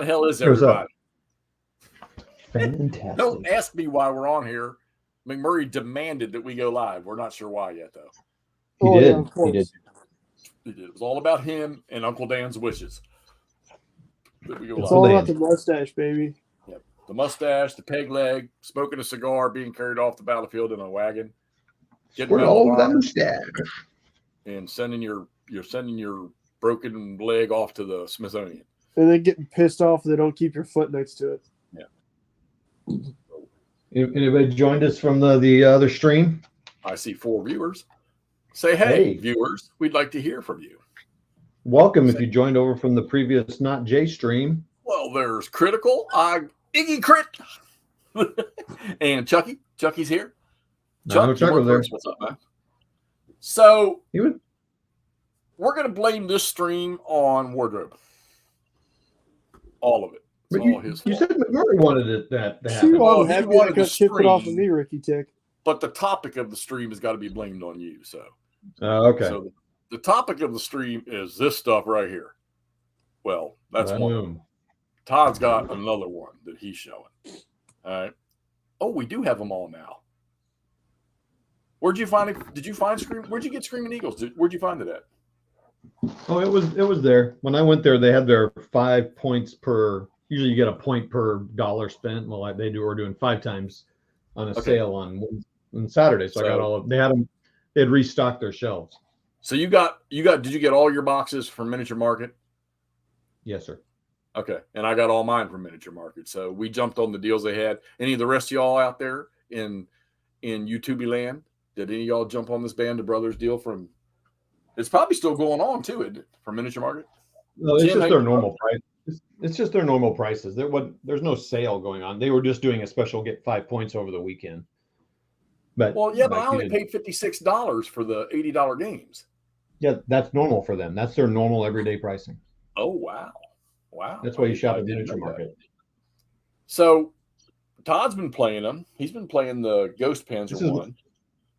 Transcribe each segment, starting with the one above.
the hell is What's up? everybody? Fantastic. Don't ask me why we're on here. McMurray demanded that we go live. We're not sure why yet, though. He did. Yeah, of course. He did. It was all about him and Uncle Dan's wishes. That we go It's live. all about the mustache, baby. Yep. The mustache, the peg leg, smoking a cigar, being carried off the battlefield in a wagon, getting We're Medal of all that Honor, mustache. and sending your broken leg off to the Smithsonian. And then getting pissed off they don't keep your foot next to it. Anybody joined us from the other stream? I see 4 viewers. Say, hey, viewers, we'd like to hear from you. Welcome if you joined over from the previous Not Jay stream. Well, there's Critical, Iggy Crit, and Chucky. Chucky's here. Chuck was there. What's up, man? So He was. we're going to blame this stream on wardrobe. All of it. It's But all his you fault. said McMurray wanted it that to Too happen. Well, long he happy wanted to the ship it off of stream. me, Ricky Tick. But the topic of the stream has got to be blamed on you. So, Okay. so the topic of the stream is this stuff right here. Well, that's one. Boom. Todd's got another one that he's showing. All right. Oh, we do have them all now. Where'd you find it? Did you find Scream? Where'd you get Screaming Eagles? Where'd you find it at? Oh, it was there. When I went there, they had their 5 points per. Usually, you get a point per dollar spent. Well, like we're doing 5 times on a sale on Saturday. So I got all. They had them. They had restocked their shelves. So you got. Did you get all your boxes from Miniature Market? Yes, sir. Okay, and I got all mine from Miniature Market. So we jumped on the deals they had. Any of the rest of y'all out there in YouTube land? Did any of y'all jump on this Band of Brothers deal from? It's probably still going on too, isn't it? From Miniature Market. No, it's just their normal price. It's just their normal prices. There's no sale going on. They were just doing a special get 5 points over the weekend. But but I only paid $56 for the $80 games. Yeah, that's normal for them. That's their normal everyday pricing. Oh wow. That's why you shop at Miniature Market. So Todd's been playing them. He's been playing the Ghost Panzer one.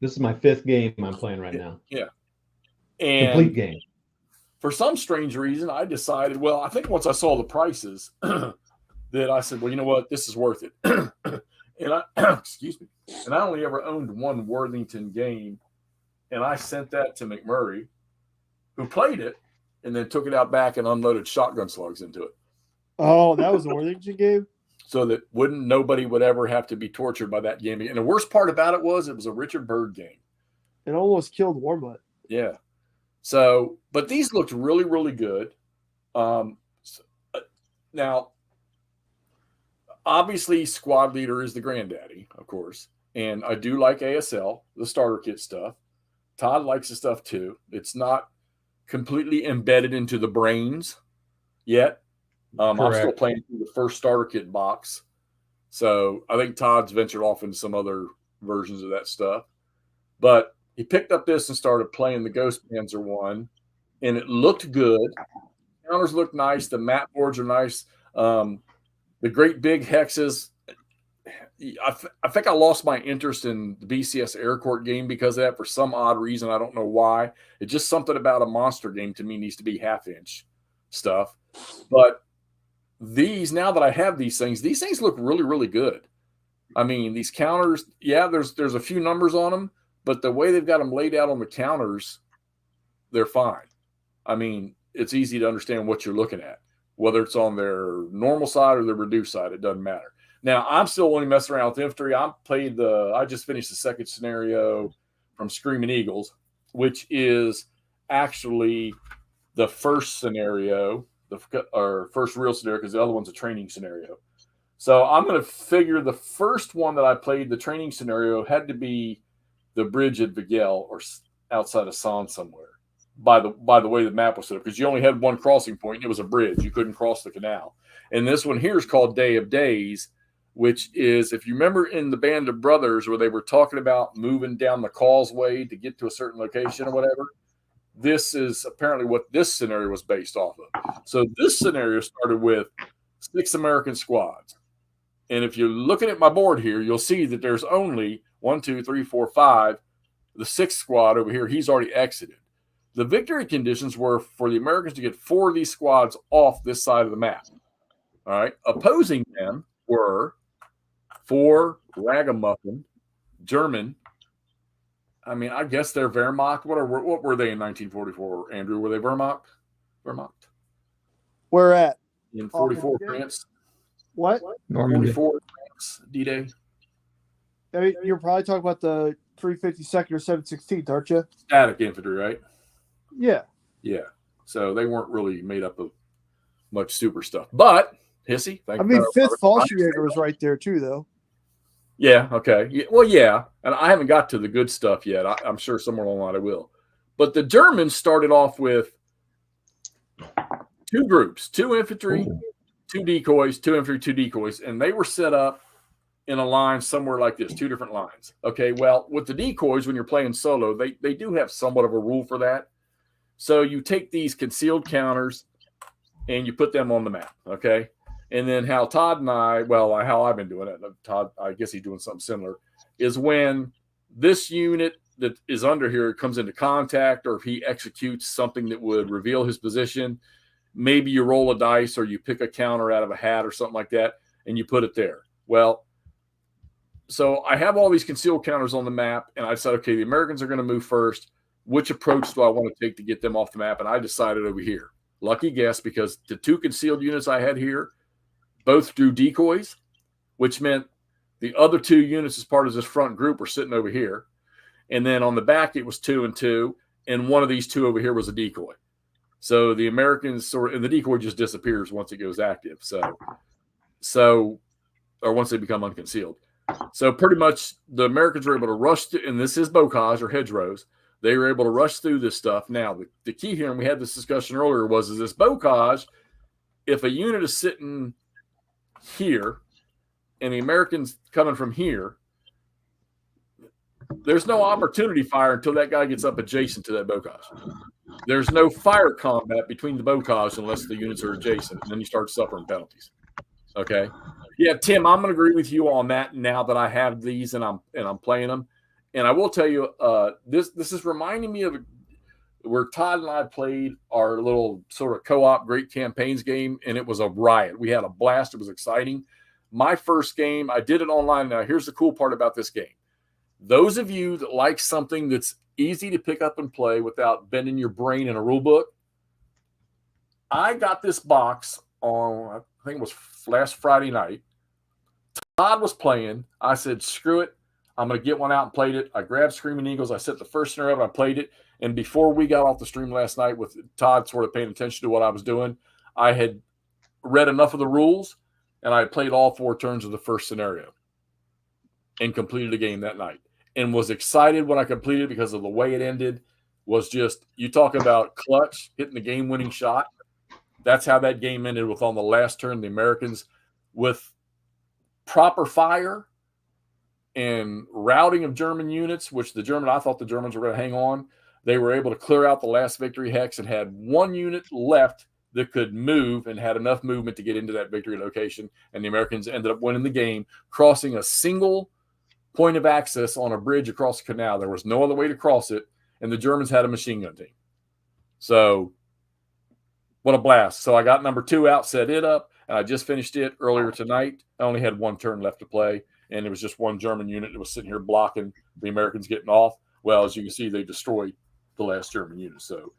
This is my 5th game I'm playing right now. Yeah. And complete game. For some strange reason, I decided, well, I think once I saw the prices that I said, well, you know what, this is worth it. And I excuse me. And I only ever owned one Worthington game. And I sent that to McMurray, who played it, and then took it out back and unloaded shotgun slugs into it. Oh, that was a Worthington game? So that nobody would ever have to be tortured by that game. And the worst part about it was a Richard Byrd game. It almost killed Warbutt. Yeah. So, but these looked really, really good. Now, obviously, Squad Leader is the granddaddy, of course. And I do like ASL, the starter kit stuff. Todd likes the stuff too. It's not completely embedded into the brains yet. I'm still playing through the first starter kit box. So I think Todd's ventured off into some other versions of that stuff. But he picked up this and started playing the Ghost Panzer one, and it looked good. Counters look nice. The map boards are nice. The great big hexes. I think I lost my interest in the BCS Air Court game because of that for some odd reason. I don't know why. It's just something about a monster game to me needs to be half-inch stuff. But now that I have these things look really, really good. I mean, these counters, yeah, there's a few numbers on them, but the way they've got them laid out on the counters, they're fine. I mean, it's easy to understand what you're looking at, whether it's on their normal side or their reduced side. It doesn't matter. Now, I'm still only messing around with infantry. I just finished the second scenario from Screaming Eagles, which is actually the first scenario, or first real scenario, because the other one's a training scenario. So I'm going to figure the first one that I played, the training scenario, had to be the bridge at Vigel or outside of San somewhere. By the way the map was set up, because you only had one crossing point. It was a bridge. You couldn't cross the canal. And this one here is called Day of Days, which is, if you remember in the Band of Brothers where they were talking about moving down the causeway to get to a certain location or whatever, this is apparently what this scenario was based off of. So this scenario started with 6 American squads. And if you're looking at my board here, you'll see that there's only 1, 2, 3, 4, 5. The 6th squad over here, he's already exited. The victory conditions were for the Americans to get 4 of these squads off this side of the map. All right. Opposing them were 4 ragamuffin German. I mean, I guess they're Wehrmacht. What were they in 1944, Andrew? Were they Wehrmacht? Where at? In 44 France? What? Normandy. 44 France, D-Day? I mean, you're probably talking about the 352nd or 716th, aren't you? Static infantry, right? Yeah. Yeah. So they weren't really made up of much super stuff. But, Hissy, I mean, 5th Fallschirmjäger was right there too, though. Yeah, okay. Yeah, well, yeah. And I haven't got to the good stuff yet. I'm sure somewhere along the line I will. But the Germans started off with 2 groups, 2 infantry, 2 decoys, 2 infantry, 2 decoys, and they were set up in a line somewhere like this, 2 different lines. Okay, well, with the decoys, when you're playing solo, they do have somewhat of a rule for that. So you take these concealed counters and you put them on the map, okay? And then how Todd and how I've been doing it, Todd, I guess he's doing something similar, is when this unit that is under here comes into contact, or if he executes something that would reveal his position, maybe you roll a dice or you pick a counter out of a hat or something like that, and you put it there. Well, so I have all these concealed counters on the map, and I said, okay, the Americans are going to move first. Which approach do I want to take to get them off the map? And I decided over here. Lucky guess, because the 2 concealed units I had here both drew decoys, which meant the other 2 units as part of this front group were sitting over here. And then on the back, it was 2 and 2, and one of these 2 over here was a decoy. So the Americans and the decoy just disappears once it goes active. So or once they become unconcealed. So pretty much the Americans were able to rush through, and this is bocage or hedgerows. They were able to rush through this stuff. Now, the key here, and we had this discussion earlier, is this bocage, if a unit is sitting here and the Americans coming from here, there's no opportunity fire until that guy gets up adjacent to that bocage. There's no fire combat between the bocage unless the units are adjacent, and then you start suffering penalties. Okay? Yeah, Tim, I'm going to agree with you on that now that I have these and I'm playing them. And I will tell you, this is reminding me of where Todd and I played our little sort of co-op Great Campaigns game, and it was a riot. We had a blast. It was exciting. My first game, I did it online. Now, here's the cool part about this game. Those of you that like something that's easy to pick up and play without bending your brain in a rule book, I got this box on, I think it was last Friday night. Todd was playing. I said, screw it. I'm going to get one out and played it. I grabbed Screaming Eagles. I set the first snare up. I played it. And before we got off the stream last night with Todd sort of paying attention to what I was doing, I had read enough of the rules, and I played all 4 turns of the first scenario and completed the game that night. And was excited when I completed because of the way it ended. Was just, you talk about clutch, hitting the game-winning shot. That's how that game ended, with on the last turn, the Americans, with proper fire and routing of German units, which I thought the Germans were going to hang on. They were able to clear out the last victory hex and had 1 unit left that could move and had enough movement to get into that victory location. And the Americans ended up winning the game, crossing a single point of access on a bridge across the canal. There was no other way to cross it, and the Germans had a machine gun team. So what a blast. So I got number 2 out, set it up, and I just finished it earlier tonight. I only had 1 turn left to play, and it was just 1 German unit that was sitting here blocking the Americans getting off. Well, as you can see, they destroyed the last German unit. So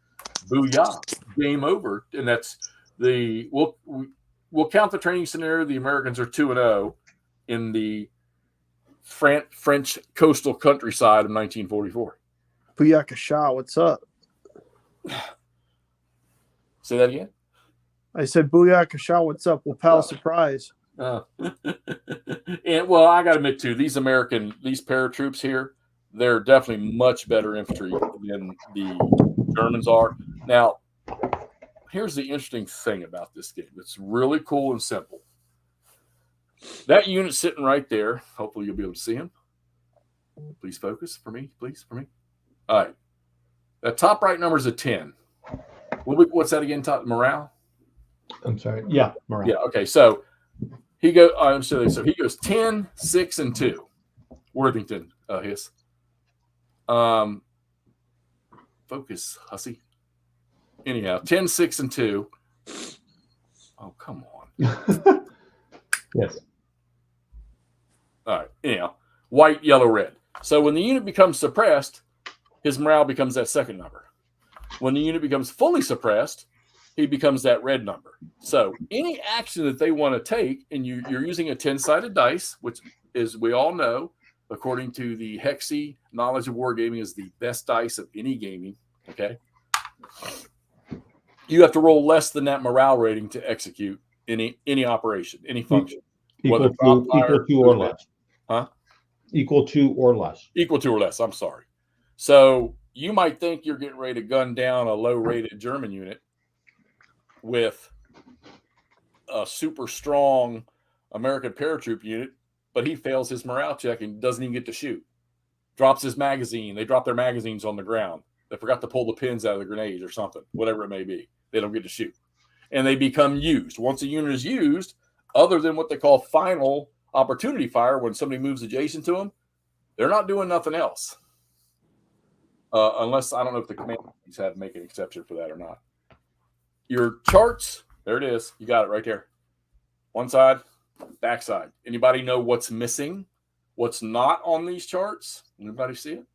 booyah, game over. And that's we'll count the training scenario. The Americans are 2-0 in the French coastal countryside of 1944. Booyakasha, what's up? Say that again? I said, Booyakasha, what's up? Well, pal, surprise. And well, I got to admit too, these paratroops here, they're definitely much better infantry than the Germans are. Now, here's the interesting thing about this game. It's really cool and simple. That unit sitting right there, hopefully you'll be able to see him. Please focus for me, please, for me. All right. That top right number is a 10. What's that again, top morale? I'm sorry. Yeah, morale. Yeah, okay. So he goes 10, 6, and 2. Worthington, his. Focus, hussy. Anyhow, 10, 6, and 2. Oh, come on. Yes. All right. Anyhow, white, yellow, red. So when the unit becomes suppressed, his morale becomes that second number. When the unit becomes fully suppressed, he becomes that red number. So any action that they want to take, and you're using a 10-sided dice, which is, we all know, according to the Hexy knowledge of wargaming, is the best dice of any gaming. Okay. You have to roll less than that morale rating to execute any operation, any function. Equal to or less. Huh? Equal to or less. Equal to or less. I'm sorry. So you might think you're getting ready to gun down a low-rated German unit with a super strong American paratroop unit, but he fails his morale check and doesn't even get to shoot. Drops his magazine. They drop their magazines on the ground. They forgot to pull the pins out of the grenades or something, whatever it may be. They don't get to shoot. And they become used. Once a unit is used, other than what they call final opportunity fire, when somebody moves adjacent to them, they're not doing nothing else. Unless, I don't know if the command have to make an exception for that or not. Your charts, there it is. You got it right there. One side, back side. Anybody know what's missing? What's not on these charts? Anybody see it?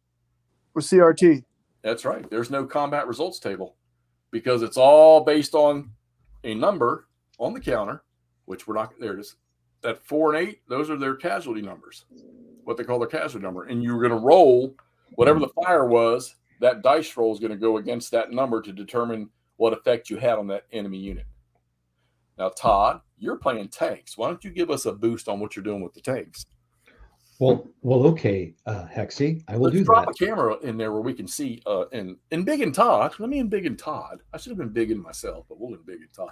With CRT. That's right. There's no combat results table because it's all based on a number on the counter, which we're not, there it is. That 4 and 8, those are their casualty numbers, what they call their casualty number. And you're going to roll whatever the fire was, that dice roll is going to go against that number to determine what effect you had on that enemy unit. Now, Todd, you're playing tanks. Why don't you give us a boost on what you're doing with the tanks? Well, okay, Hexy, I will Let's do drop that. a camera in there where we can see. And Big and Todd. Let me in Big and Todd. I should have been Big in myself, but we'll in Big and Todd.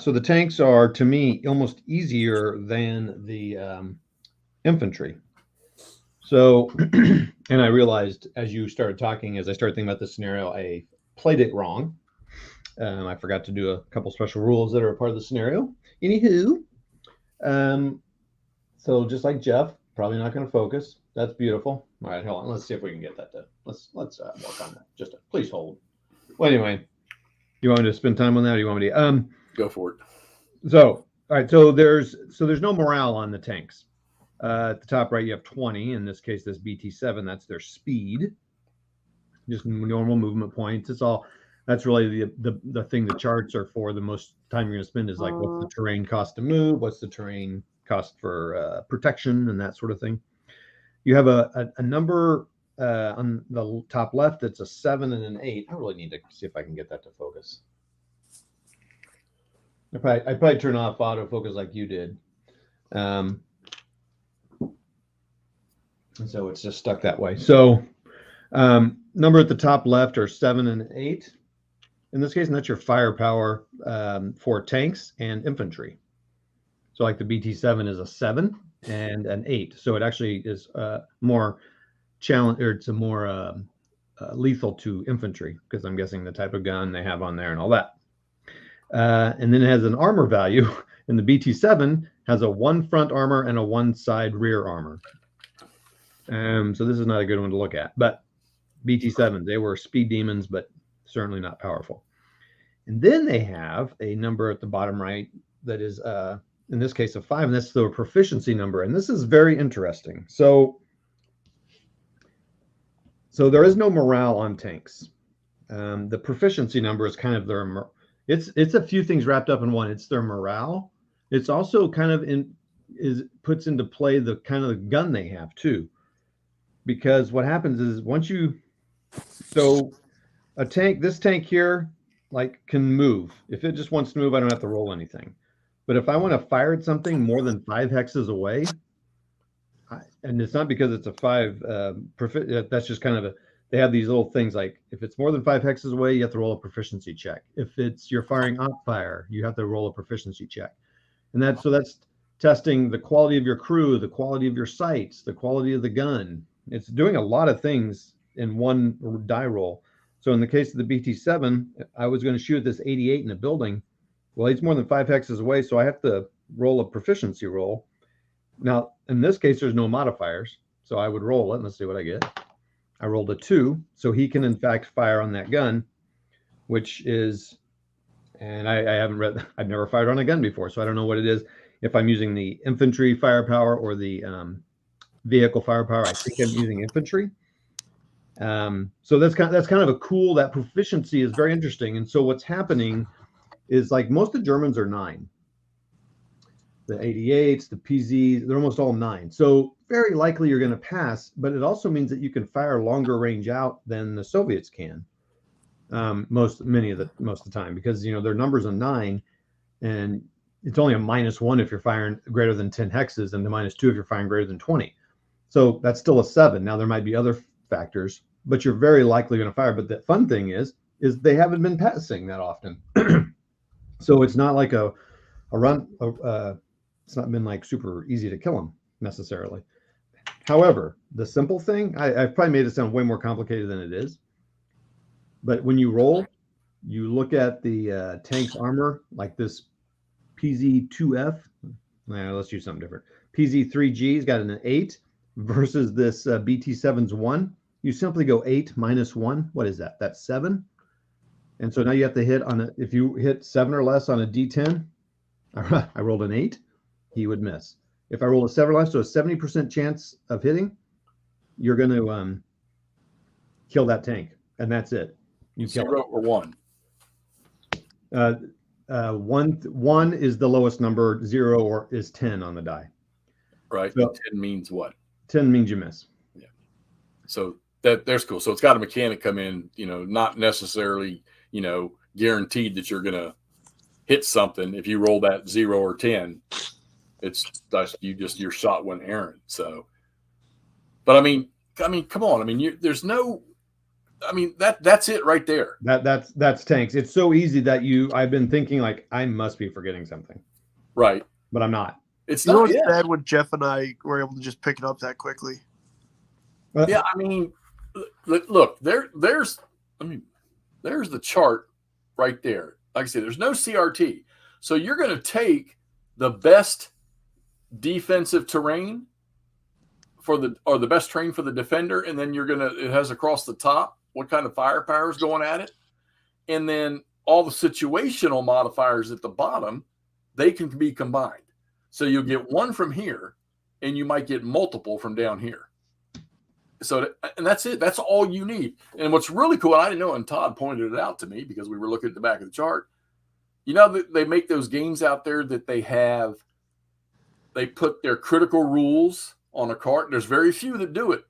So the tanks are, to me, almost easier than the infantry. So, and I realized as you started talking, as I started thinking about the scenario, I played it wrong. I forgot to do a couple special rules that are a part of the scenario. Anywho, so just like Jeff, probably not going to focus. That's beautiful. All right, hold on. Let's see if we can get that to. Let's work on that. Please hold. Well, anyway, you want me to spend time on that, or you want me to go for it? So, all right. So there's no morale on the tanks. At the top right, you have 20. In this case, this BT7. That's their speed. Just normal movement points. It's all. That's really the thing the charts are for. The most time you're going to spend is like, what's the terrain cost to move? What's the terrain cost for protection and that sort of thing. You have a number on the top left that's a 7 and an 8. I really need to see if I can get that to focus. I'd probably turn off autofocus like you did. And so it's just stuck that way. So number at the top left are 7 and 8. In this case, and that's your firepower for tanks and infantry. So like the BT7 is a 7 and an 8. So it actually is more challenge, or it's a more lethal to infantry, because I'm guessing the type of gun they have on there and all that. And then it has an armor value, and the BT7 has a 1 front armor and a 1 side rear armor. So this is not a good one to look at, but BT7, they were speed demons, but certainly not powerful. And then they have a number at the bottom right that is, in this case, a 5, and that's the proficiency number. And this is very interesting. So there is no morale on tanks. The proficiency number is kind of their, it's a few things wrapped up in one. It's their morale. It's also kind of puts into play the kind of the gun they have too. Because what happens is so a tank, this tank here, like, can move. If it just wants to move, I don't have to roll anything. But if I want to fire at something more than 5 hexes away, and it's not because it's a 5, that's just kind of they have these little things like, if it's more than 5 hexes away, you have to roll a proficiency check. If you're firing op fire, you have to roll a proficiency check. And that's testing the quality of your crew, the quality of your sights, the quality of the gun. It's doing a lot of things in one die roll. So in the case of the BT7, I was going to shoot this 88 in a building. Well, he's more than 5 hexes away, so I have to roll a proficiency roll. Now, in this case, there's no modifiers, so I would roll it. Let's see what I get. I rolled a 2, so he can, in fact, fire on that gun, which is And I haven't read. I've never fired on a gun before, so I don't know what it is. If I'm using the infantry firepower or the vehicle firepower, I think I'm using infantry. So that's kind of a cool. That proficiency is very interesting. And so what's happening is like most of the Germans are 9. The 88s, the PZs, they're almost all 9. So very likely you're going to pass, but it also means that you can fire longer range out than the Soviets can. Most of the time, because their numbers are 9, and it's only a -1 if you're firing greater than 10 hexes, and the -2 if you're firing greater than 20. So that's still a 7. Now there might be other factors, but you're very likely going to fire. But the fun thing is they haven't been passing that often. So it's not like a run. It's not been like super easy to kill them necessarily. However, the simple thing, I've probably made it sound way more complicated than it is. But when you roll, you look at the tank's armor, like this PZ2F. Let's use something different. PZ3G's got an 8 versus this BT7's 1. You simply go 8 minus 1. What is that? That's 7. And so now you have to hit if you hit 7 or less on a D10, I rolled an 8, he would miss. If I roll a 7 or less, so a 70% chance of hitting, you're going to kill that tank, and that's it. You kill 0 or 1. 1 is the lowest number. 0 or is 10 on the die. Right. So 10 means what? 10 means you miss. Yeah. So that's cool. So it's got a mechanic come in, not necessarily, guaranteed that you're going to hit something. If you roll that 0 or 10, your shot went errant. So, but I mean, come on. There's no. That's it right there. That's tanks. It's so easy that I've been thinking like I must be forgetting something. Right. But I'm not. It's not bad when Jeff and I were able to just pick it up that quickly. Yeah, look, there's the chart right there. Like I said, there's no CRT. So you're going to take the best defensive terrain or the best terrain for the defender, and then it has across the top what kind of firepower is going at it. And then all the situational modifiers at the bottom, they can be combined. So you'll get one from here, and you might get multiple from down here. So, and that's it. That's all you need. And what's really cool, and I didn't know, and Todd pointed it out to me because we were looking at the back of the chart. They make those games out there that they put their critical rules on a cart. There's very few that do it.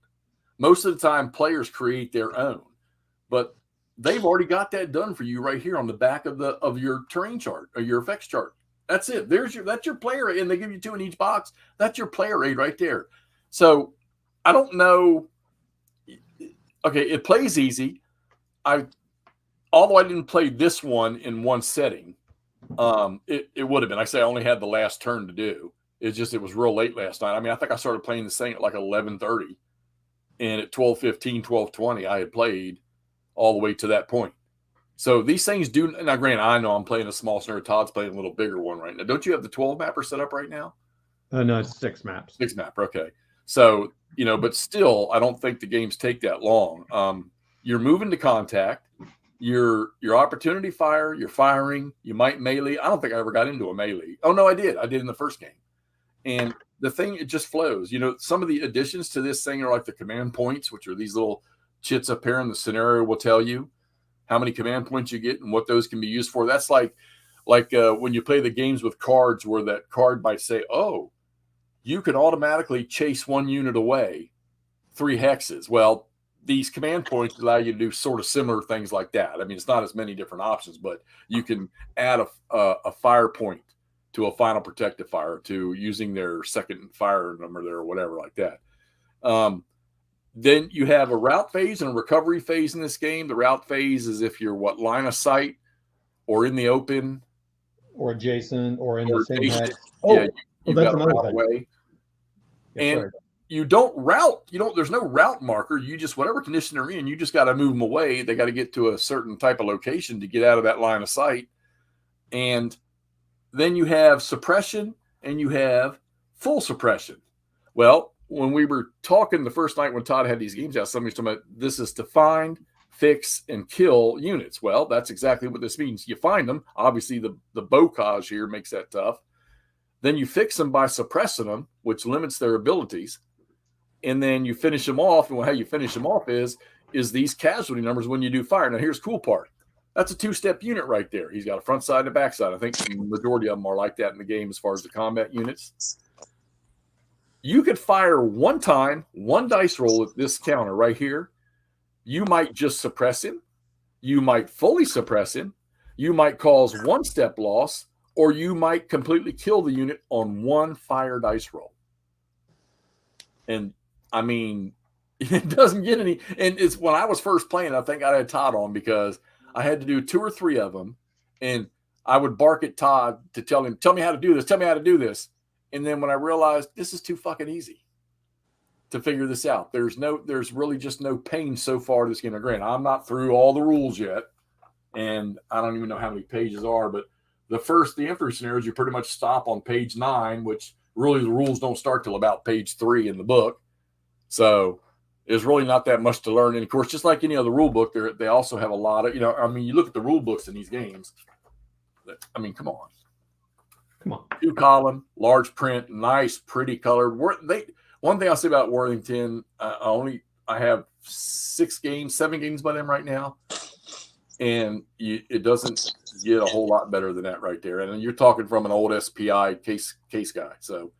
Most of the time, players create their own. But they've already got that done for you right here on the back of your terrain chart or your effects chart. That's it. That's your player aid, and they give you 2 in each box. That's your player aid right there. So I don't know. Okay, it plays easy. Although I didn't play this one in one setting, it would have been. I only had the last turn to do. It was real late last night. I think I started playing this thing at like 11:30, and at 12:15, 12:20, I had played all the way to that point. So these things do. Now, granted, I know I'm playing a small snare. Todd's playing a little bigger one right now. Don't you have the 12 mapper set up right now? No, it's 6 maps. 6 mapper. Okay. So, but still, I don't think the games take that long. You're moving to contact. Your opportunity fire. You're firing. You might melee. I don't think I ever got into a melee. Oh no, I did. I did in the first game. And the thing, it just flows. Some of the additions to this thing are like the command points, which are these little chits up here in the scenario will tell you how many command points you get and what those can be used for. That's like when you play the games with cards where that card might say, oh, you can automatically chase 1 unit away 3 hexes. Well, these command points allow you to do sort of similar things like that. It's not as many different options, but you can add a fire point to a final protective fire to using their second fire number there or whatever like that. Then you have a route phase and a recovery phase in this game. The route phase is if you're line of sight or in the open. Or adjacent or in the same hex. You've got a route away. And you don't route. There's no route marker. You just, whatever condition they're in, you just got to move them away. They got to get to a certain type of location to get out of that line of sight. And then you have suppression and you have full suppression. Well, when we were talking the first night when Todd had these games out, somebody was talking about this is to find, fix, and kill units. Well, that's exactly what this means. You find them. Obviously, the bocage here makes that tough. Then you fix them by suppressing them, which limits their abilities. And then you finish them off. And how you finish them off is these casualty numbers when you do fire. Now, here's the cool part. That's a 2-step unit right there. He's got a front side and a back side. I think the majority of them are like that in the game as far as the combat units. You could fire one time, one dice roll at this counter right here. You might just suppress him. You might fully suppress him. You might cause 1-step loss, or you might completely kill the unit on one fire dice roll. And I mean, it doesn't get any. And it's when I was first playing, I think I had Todd on because I had to do 2 or 3 of them. And I would bark at Todd to tell him, tell me how to do this. Tell me how to do this. And then when I realized this is too fucking easy to figure this out, there's really just no pain so far this game. Granted, I'm not through all the rules yet. And I don't even know how many pages are, but the infantry scenarios, you pretty much stop on page 9, which really the rules don't start till about page 3 in the book. So there's really not that much to learn. And of course, just like any other rule book, they also have a lot of, you look at the rule books in these games. I mean, come on. 2-column, large print, nice, pretty colored. One thing I'll say about Worthington, I have 7 games by them right now. And it doesn't get a whole lot better than that right there. And you're talking from an old SPI case guy. So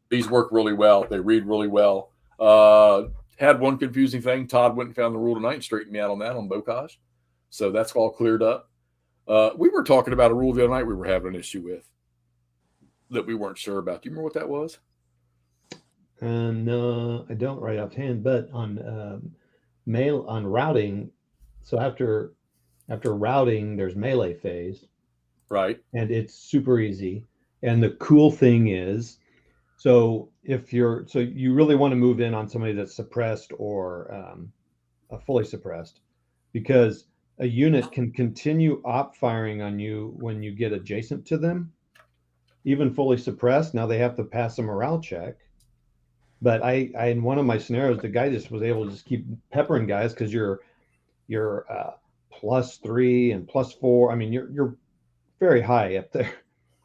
these work really well. They read really well. Had one confusing thing. Todd went and found the rule tonight and straightened me out on that on bocage. So that's all cleared up. We were talking about a rule the other night we were having an issue with that we weren't sure about. Do you remember what that was? No, I don't right offhand, but on routing, so after routing, there's melee phase. Right. And it's super easy. And the cool thing is, so you really want to move in on somebody that's suppressed or fully suppressed, because a unit can continue op firing on you when you get adjacent to them, even fully suppressed. Now they have to pass a morale check. But I in one of my scenarios, the guy just was able to just keep peppering guys because you're +3 and +4. I mean, you're very high up there.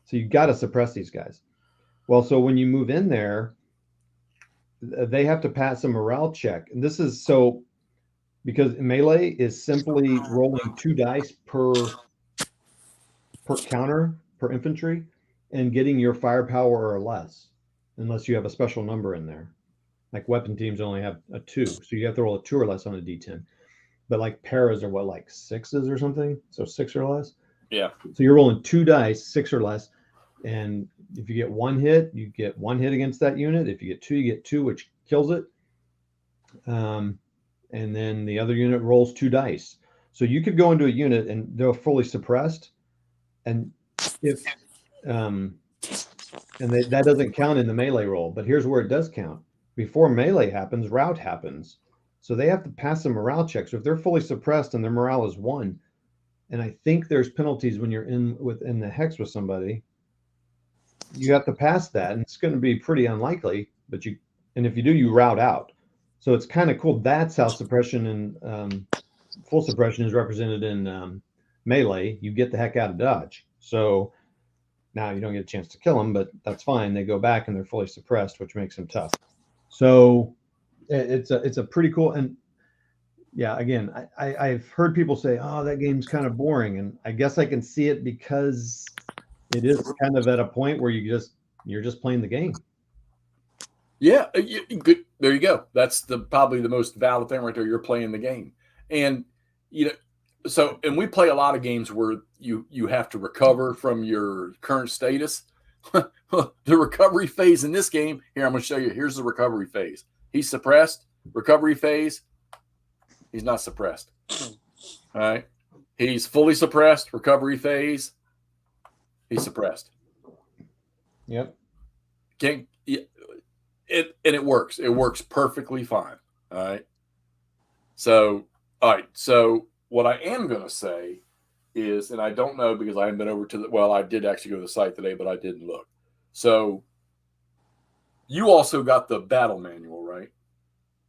So you got to suppress these guys. Well, so when you move in there, they have to pass a morale check. And this is so because melee is simply rolling 2 dice per counter, per infantry, and getting your firepower or less, unless you have a special number in there. Like weapon teams only have a 2. So you have to roll a 2 or less on a D10. But like paras are what, like 6s or something? So 6 or less? Yeah. So you're rolling 2 dice, 6 or less. And if you get 1 hit, you get 1 hit against that unit. If you get 2, you get 2, which kills it. And then the other unit rolls 2 dice. So you could go into a unit and they're fully suppressed. And if that doesn't count in the melee roll. But here's where it does count. Before melee happens, rout happens. So they have to pass a morale check. So if they're fully suppressed and their morale is 1, and I think there's penalties when you're within the hex with somebody, you have to pass that, and it's going to be pretty unlikely. And if you do, you rout out. So it's kind of cool. That's how suppression and full suppression is represented in melee. You get the heck out of dodge. So now you don't get a chance to kill them, but that's fine. They go back and they're fully suppressed, which makes them tough. So it's a pretty cool. And yeah, again, I've heard people say, "Oh, that game's kind of boring," and I guess I can see it because it is kind of at a point where you're just playing the game. Yeah, good. There you go. That's probably the most valid thing right there. You're playing the game, and and we play a lot of games where you have to recover from your current status. The recovery phase in this game, here I'm going to show you. Here's the recovery phase. He's suppressed. Recovery phase. He's not suppressed. All right. He's fully suppressed. Recovery phase. He's suppressed. Yep. It works. It works perfectly fine. All right. So, all right. So what I am going to say is, and I don't know because I haven't been over to I did actually go to the site today, but I didn't look. So you also got the battle manual, right?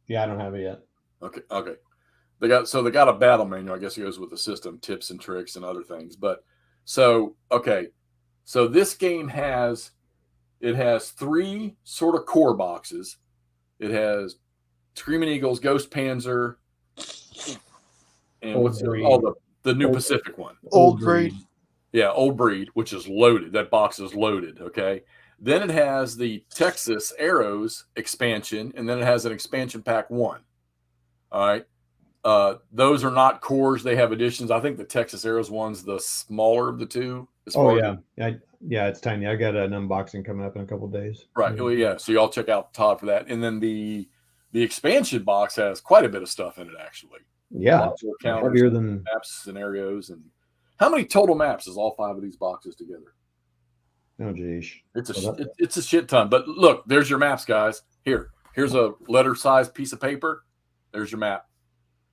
Yeah, I don't have it yet. Okay. They got a battle manual. I guess it goes with the system, tips and tricks and other things. But so this game has 3 sort of core boxes. It has Screaming Eagles, Ghost Panzer, and Old what's Breed. the new Pacific one. Old Breed. Yeah, Old Breed, which is loaded. That box is loaded. Okay. Then it has the Texas Arrows expansion, and then it has an expansion pack 1. All right. Those are not cores. They have additions. I think the Texas Arrows one's the smaller of the two. Yeah, it's tiny. I got an unboxing coming up in a couple of days. Right. Well, yeah. So y'all check out Todd for that. And then the expansion box has quite a bit of stuff in it, actually. Yeah, counters, heavier than maps, scenarios, and how many total maps is all 5 of these boxes together? oh geez, It's a shit ton. But look, there's your maps, guys. Here's a letter-sized piece of paper. There's your map.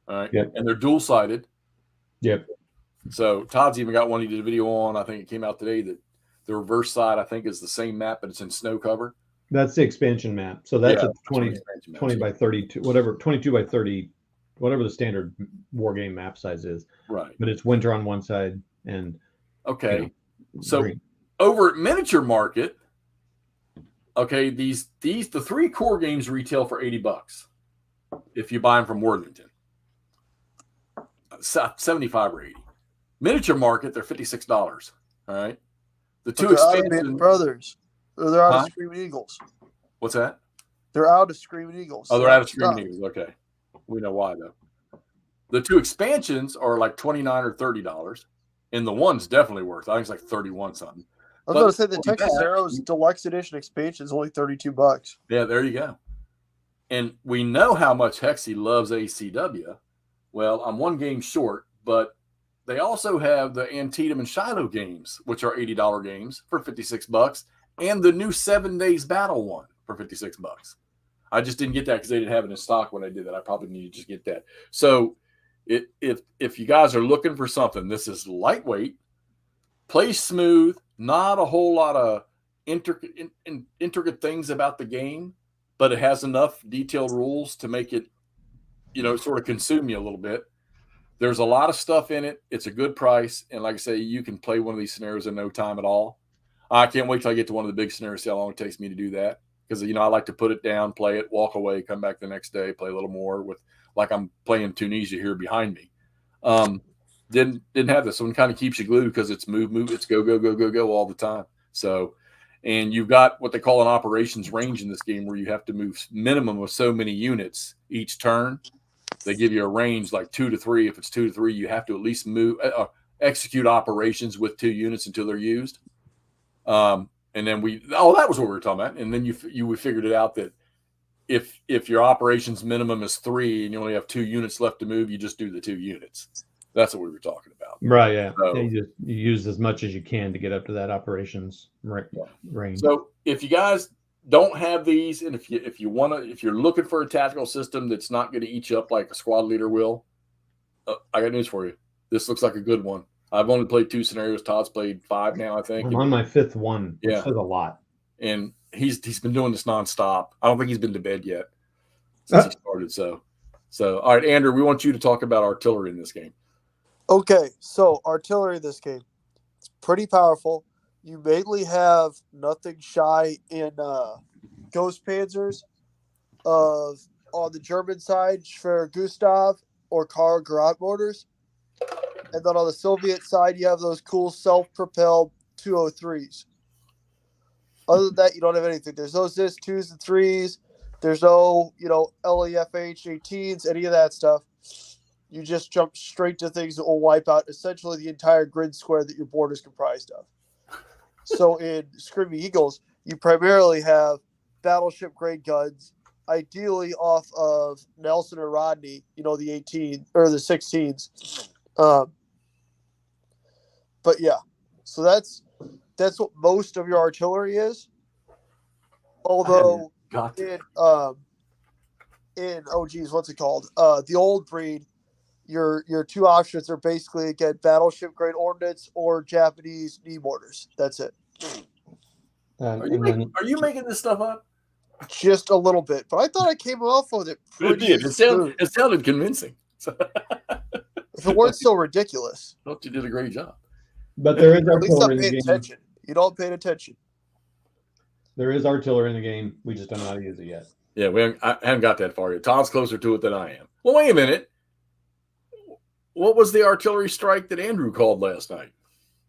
All right. Yep. And they're dual-sided. Yep. So Todd's even got one he did a video on. I think it came out today that the reverse side, I think, is the same map, but it's in snow cover. That's the expansion map. So that's a 20 20 by 32, whatever, 22 by 30, whatever the standard war game map size is. Right. But it's winter on one side and okay. So green. over at Miniature Market, okay, the 3 core games retail for $80 if you buy them from Worthington. 75 or 80. Miniature Market, they're $56. All right. The 2 expansions, Brothers. They're out of Screaming Eagles. What's that? They're out of Screaming Eagles. Oh, they're out of Screaming Eagles. Okay. We know why, though. The 2 expansions are like $29 or $30. And the one's definitely worth. I think it's like 31 something. I was going to say the Texas Arrows Deluxe Edition expansion is only $32. Yeah, there you go. And we know how much Hexy loves ACW. Well, I'm 1 game short, but they also have the Antietam and Shiloh games, which are $80 games for $56, and the new 7 Days Battle one for $56. I just didn't get that because they didn't have it in stock when I did that. I probably need to just get that. So if you guys are looking for something, this is lightweight, plays smooth, not a whole lot of intricate things about the game, but it has enough detailed rules to make it, sort of consume you a little bit. There's a lot of stuff in it. It's a good price. And like I say, you can play one of these scenarios in no time at all. I can't wait till I get to one of the big scenarios, see how long it takes me to do that. Because, I like to put it down, play it, walk away, come back the next day, play a little more with, like I'm playing Tunisia here behind me. Didn't have this. One kind of keeps you glued because it's move, it's go, go, go, go, go all the time. So, and you've got what they call an operations range in this game where you have to move minimum of so many units each turn. They give you a range like 2 to 3. If it's 2 to 3, you have to at least execute operations with 2 units until they're used. And then that was what we were talking about. And then we figured it out that if your operations minimum is 3 and you only have 2 units left to move, you just do the 2 units. That's what we were talking about. Right. Yeah. So, you use as much as you can to get up to that operations range. So if you guys don't have these, and if you're looking for a tactical system that's not going to eat you up like a squad leader will, I got news for you. This looks like a good one. I've only played 2 scenarios. Todd's played 5 now, I think. I'm on my 5th one, which Yeah. says a lot. And he's been doing this nonstop. I don't think he's been to bed yet since he started. So all right, Andrew, we want you to talk about artillery in this game. Okay, so artillery in this game, it's pretty powerful. You mainly have nothing shy in Ghost Panzers on the German side for Gustav or Karl Garant mortars. And then on the Soviet side, you have those cool self-propelled 203s. Other than that, you don't have anything. There's no ZIS 2s and 3s. There's no, LEFH 18s, any of that stuff. You just jump straight to things that will wipe out essentially the entire grid square that your board is comprised of. So in Screaming Eagles, you primarily have battleship-grade guns, ideally off of Nelson or Rodney, the 18 or the 16s. But yeah, so that's what most of your artillery is. Although what's it called? The Old Breed, your 2 options are basically again battleship grade ordnance or Japanese knee mortars. That's it. Are you making this stuff up? Just a little bit, but I thought I came off with it. It did. It sounded convincing. If it weren't so ridiculous. I thought you did a great job. But there is At least I'm artillery in the paying game. attention. You don't pay attention. There is artillery in the game. We just don't know how to use it yet. Yeah, I haven't got that far yet. Todd's closer to it than I am. Well, wait a minute. What was the artillery strike that Andrew called last night?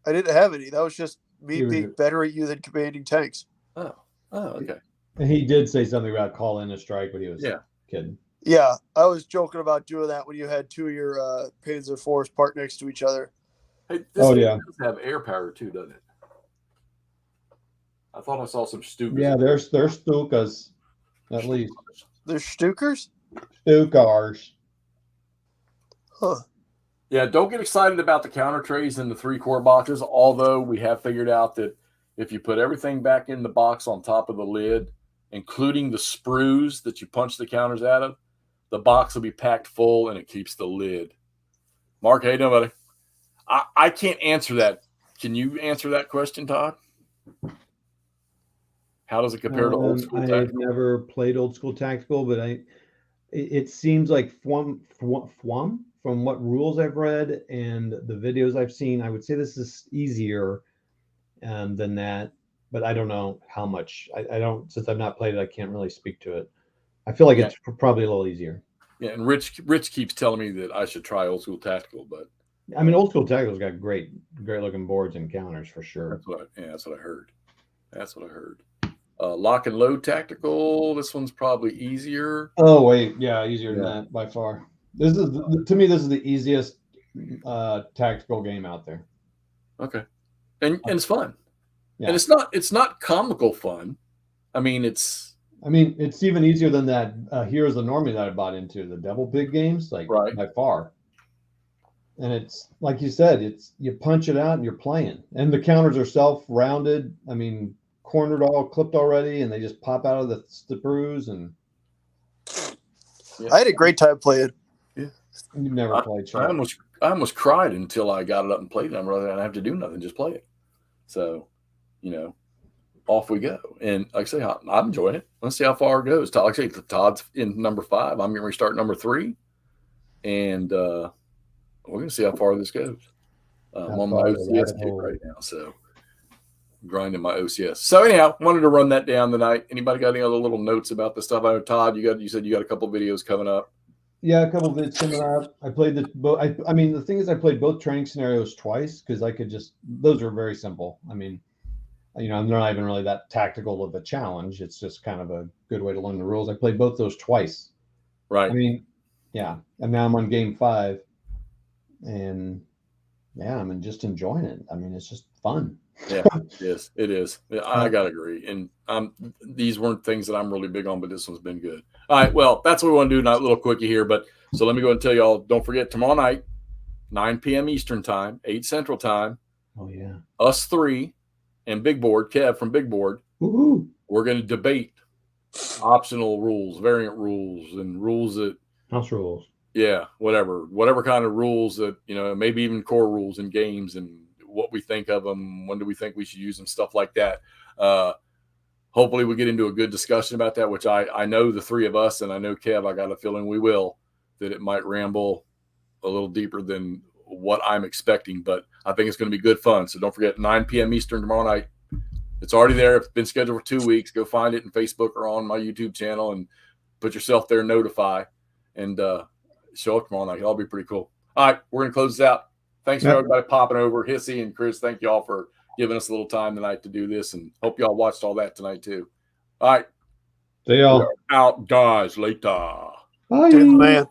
I didn't have any. That was just me being better at you than commanding tanks. Oh, okay. And he did say something about calling a strike, but he was kidding. Yeah, I was joking about doing that when you had two of your Panzer IVs parked next to each other. Hey, this does have air power too, doesn't it? I thought I saw some Stukas. Yeah, there's Stukas, at least. There's Stukers? Stukars. Huh. Yeah, don't get excited about the counter trays in the 3-core boxes, although we have figured out that if you put everything back in the box on top of the lid, including the sprues that you punch the counters out of, the box will be packed full and it keeps the lid. Mark, how you doing, buddy? I can't answer that. Can you answer that question, Todd? How does it compare to old school tactical? I've never played old school tactical, but it seems like from what rules I've read and the videos I've seen, I would say this is easier than that. But I don't know how much. I don't, since I've not played it, I can't really speak to it. I feel like it's probably a little easier. Yeah, and Rich keeps telling me that I should try old school tactical, but I mean, old school tactical's got great looking boards and counters for sure. That's what I heard. Lock and load tactical. This one's probably easier. Oh wait, yeah, easier than that by far. This is to me, this is the easiest tactical game out there. Okay, and it's fun, yeah. And it's not comical fun. I mean, it's even easier than that. Here's the Normie that I bought into, the Devil Pig games, by far. And it's like you said, you punch it out and you're playing, and the counters are self-rounded. I mean, cornered, all clipped already, and they just pop out of the sprues. And I had a great time playing. Yeah, you've never played. I almost cried until I got it up and played it. I'm rather than have to do nothing, just play it. So, off we go. And like I say, I'm enjoying it. Let's see how far it goes. Like I say, Todd's in number 5. I'm going to restart number 3, and we're going to see how far this goes. I'm on my OCS kick right now, so grinding my OCS. So anyhow, wanted to run that down tonight. Anybody got any other little notes about the stuff? I know Todd, you said you got a couple of videos coming up. Yeah, a couple of videos coming up. I played the thing is, I played both training scenarios twice because I could those are very simple. I mean, they're not even really that tactical of a challenge. It's just kind of a good way to learn the rules. I played both those twice. Right. I mean, yeah. And now I'm on game 5. And yeah, I'm just enjoying it. I mean, it's just fun. Yeah, yes, it is. I gotta agree. And these weren't things that I'm really big on, but this one's been good. All right, well, that's what we want to do tonight, a little quickie here. But so let me go and tell y'all, don't forget tomorrow night, 9 p.m. Eastern time, 8 Central time. Oh yeah. Us 3 and Big Board, Kev from Big Board. Woo-hoo. We're going to debate optional rules, variant rules, and rules that house rules. Yeah, whatever kind of rules that, maybe even core rules in games and what we think of them, when do we think we should use them, stuff like that. Hopefully we get into a good discussion about that, which I know the 3 of us, and I know Kev, I got a feeling we will, that it might ramble a little deeper than what I'm expecting, but I think it's going to be good fun. So don't forget, 9 p.m. Eastern tomorrow night. It's already there. It's been scheduled for 2 weeks. Go find it in Facebook or on my YouTube channel and put yourself there, notify, and show up tomorrow night. It'll be pretty cool. All right, we're going to close this out. Thanks for everybody popping over. Hissy and Chris, thank you all for giving us a little time tonight to do this, and hope y'all watched all that tonight too. All right. See y'all. Out, guys. Later. Bye. Man.